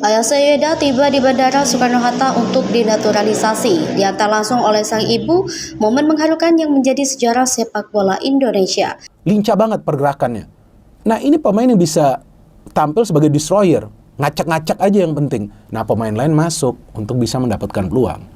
Ayase Yueda tiba di Bandara Soekarno-Hatta untuk dinaturalisasi. Diantar langsung oleh sang ibu, momen mengharukan yang menjadi sejarah sepak bola Indonesia. Lincah banget pergerakannya. Nah, ini pemain yang bisa tampil sebagai destroyer. Ngacak-ngacak aja yang penting. Nah, pemain lain masuk untuk bisa mendapatkan peluang.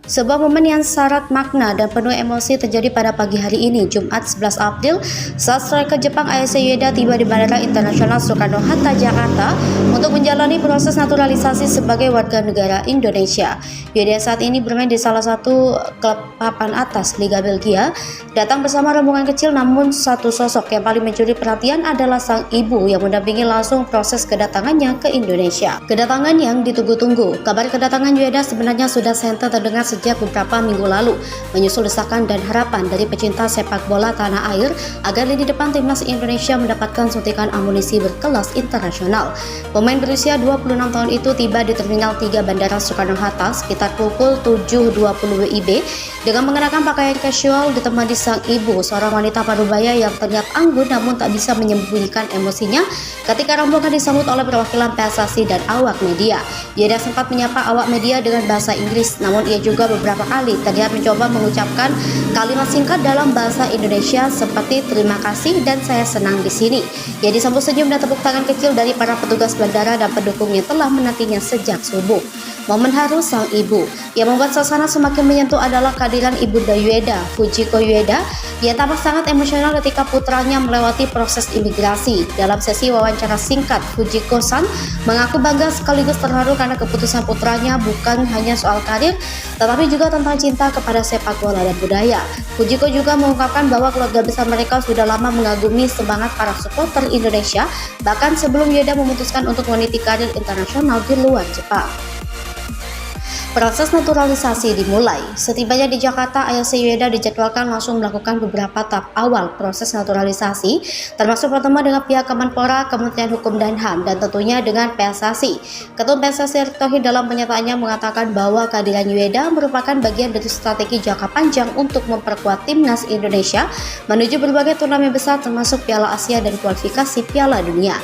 Sebuah momen yang syarat makna dan penuh emosi terjadi pada pagi hari ini, Jumat 11 April, saat striker Jepang Ayase Yueda tiba di Bandara Internasional Soekarno-Hatta, Jakarta untuk menjalani proses naturalisasi sebagai warga negara Indonesia. Yueda saat ini bermain di salah satu klub papan atas Liga Belgia, datang bersama rombongan kecil, namun satu sosok yang paling mencuri perhatian adalah sang ibu yang mendampingi langsung proses kedatangannya ke Indonesia. Kedatangan yang ditunggu-tunggu. Kabar kedatangan Yueda sebenarnya sudah santer terdengar sejak beberapa minggu lalu, menyusul desakan dan harapan dari pecinta sepak bola tanah air agar lini depan timnas Indonesia mendapatkan suntikan amunisi berkelas internasional. Pemain berusia 26 tahun itu tiba di Terminal 3 Bandara Soekarno-Hatta sekitar pukul 7.20 WIB dengan mengenakan pakaian casual ditemani sang ibu, seorang wanita parubaya yang terlihat anggun namun tak bisa menyembunyikan emosinya ketika rombongan disambut oleh perwakilan PSSI dan awak media. Yueda sempat menyapa awak media dengan bahasa Inggris, namun ia juga beberapa kali terlihat mencoba mengucapkan kalimat singkat dalam bahasa Indonesia seperti terima kasih dan saya senang di sini. Ia disambut senyum dan tepuk tangan kecil dari para petugas bandara dan pendukung yang telah menantinya sejak subuh. Momen haru sang ibu yang membuat suasana semakin menyentuh adalah kehadiran ibunda Yueda, Fujiko Yueda, yang tampak sangat emosional ketika putranya melewati proses imigrasi. Dalam sesi wawancara singkat, Fujiko-san mengaku bangga sekaligus terharu karena keputusan putranya bukan hanya soal karir, tetapi juga tentang cinta kepada sepak bola dan budaya. Fujiko juga mengungkapkan bahwa keluarga besar mereka sudah lama mengagumi semangat para supporter Indonesia, bahkan sebelum Yueda memutuskan untuk meniti karir internasional di luar Jepang. Proses naturalisasi dimulai. Setibanya di Jakarta, Ayase Yueda dijadwalkan langsung melakukan beberapa tahap awal proses naturalisasi, termasuk pertemuan dengan pihak Kemenpora, Kementerian Hukum dan HAM, dan tentunya dengan PSSI. Ketua PSSI Erick Thohir dalam pernyataannya mengatakan bahwa kehadiran Yueda merupakan bagian dari strategi jangka panjang untuk memperkuat timnas Indonesia menuju berbagai turnamen besar termasuk Piala Asia dan kualifikasi Piala Dunia.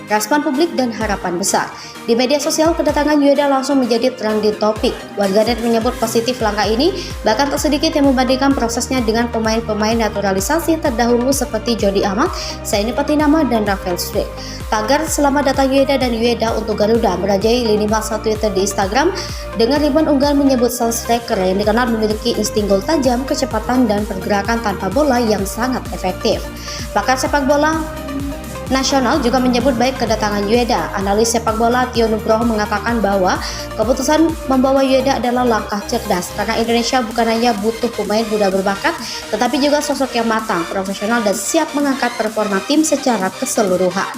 Respon publik dan harapan besar. Di media sosial, kedatangan Yueda langsung menjadi trending topik. Warganet menyebut positif langkah ini, bahkan tak sedikit yang membandingkan prosesnya dengan pemain-pemain naturalisasi terdahulu seperti Jody Amat, Saini Patinama, dan Rafael Struijk. Tagar selamat datang Yueda dan Yueda untuk Garuda merajai lini masa Twitter di Instagram dengan ribuan unggahan menyebut sang striker yang dikenal memiliki insting gol tajam, kecepatan, dan pergerakan tanpa bola yang sangat efektif. Pakar sepak bola nasional juga menyebut baik kedatangan Yueda. Analis sepak bola Tio Nugroho mengatakan bahwa keputusan membawa Yueda adalah langkah cerdas karena Indonesia bukan hanya butuh pemain muda berbakat, tetapi juga sosok yang matang, profesional, dan siap mengangkat performa tim secara keseluruhan.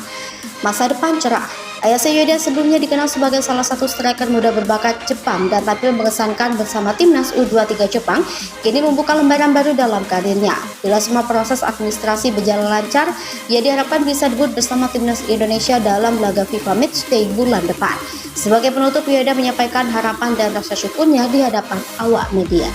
Masa depan cerah. Ayase Yueda sebelumnya dikenal sebagai salah satu striker muda berbakat Jepang dan tampil mengesankan bersama timnas U23 Jepang, kini membuka lembaran baru dalam karirnya. Bila semua proses administrasi berjalan lancar, ia diharapkan bisa debut bersama timnas Indonesia dalam laga FIFA Matchday bulan depan. Sebagai penutup, Yueda menyampaikan harapan dan rasa syukurnya di hadapan awak media.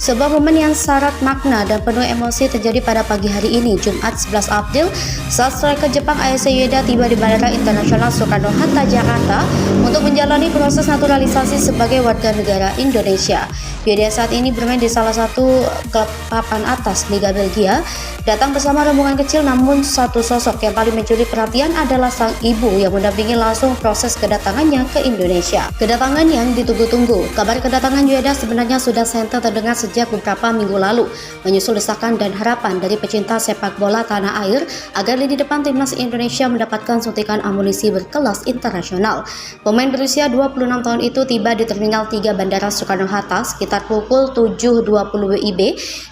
Sebuah momen yang syarat makna dan penuh emosi terjadi pada pagi hari ini, Jumat 11 April, saat striker Jepang Ayase Yueda tiba di Bandara Internasional Soekarno-Hatta, Jakarta untuk menjalani proses naturalisasi sebagai warga negara Indonesia. Yueda saat ini bermain di salah satu klub papan atas Liga Belgia, datang bersama rombongan kecil, namun satu sosok yang paling mencuri perhatian adalah sang ibu yang mendampingi langsung proses kedatangannya ke Indonesia. Kedatangan yang ditunggu-tunggu. Kabar kedatangan Yueda sebenarnya sudah santer terdengar sejak beberapa minggu lalu, menyusul desakan dan harapan dari pecinta sepak bola tanah air agar lini depan timnas Indonesia mendapatkan suntikan amunisi berkelas internasional. Pemain berusia 26 tahun itu tiba di Terminal 3 Bandara Soekarno-Hatta sekitar pukul 7.20 WIB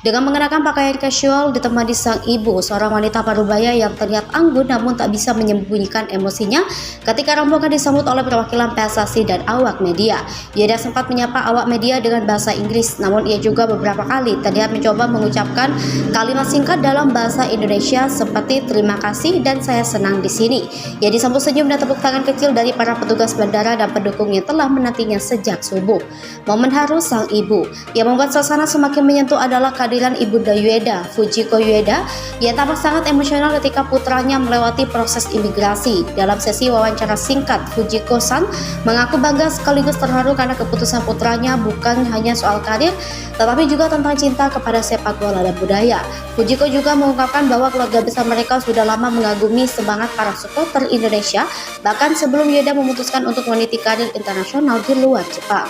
dengan mengenakan pakaian casual ditemani sang ibu, seorang wanita parubaya yang terlihat anggun namun tak bisa menyembunyikan emosinya ketika rombongan disambut oleh perwakilan PSSI dan awak media. Yueda sempat menyapa awak media dengan bahasa Inggris, namun ia juga juga beberapa kali terlihat mencoba mengucapkan kalimat singkat dalam bahasa Indonesia seperti terima kasih dan saya senang di sini. Ia disambut senyum dan tepuk tangan kecil dari para petugas bandara dan pendukung yang telah menantinya sejak subuh. Momen haru sang ibu yang membuat suasana semakin menyentuh adalah kehadiran Ibunda Ueda, Fujiko Ueda, yang tampak sangat emosional ketika putranya melewati proses imigrasi. Dalam sesi wawancara singkat, Fujiko-san mengaku bangga sekaligus terharu karena keputusan putranya bukan hanya soal karir, tetapi juga tentang cinta kepada sepak bola dan budaya. Fujiko juga mengungkapkan bahwa keluarga besar mereka sudah lama mengagumi semangat para supporter Indonesia, bahkan sebelum Ueda memutuskan untuk meniti karir internasional di luar Jepang.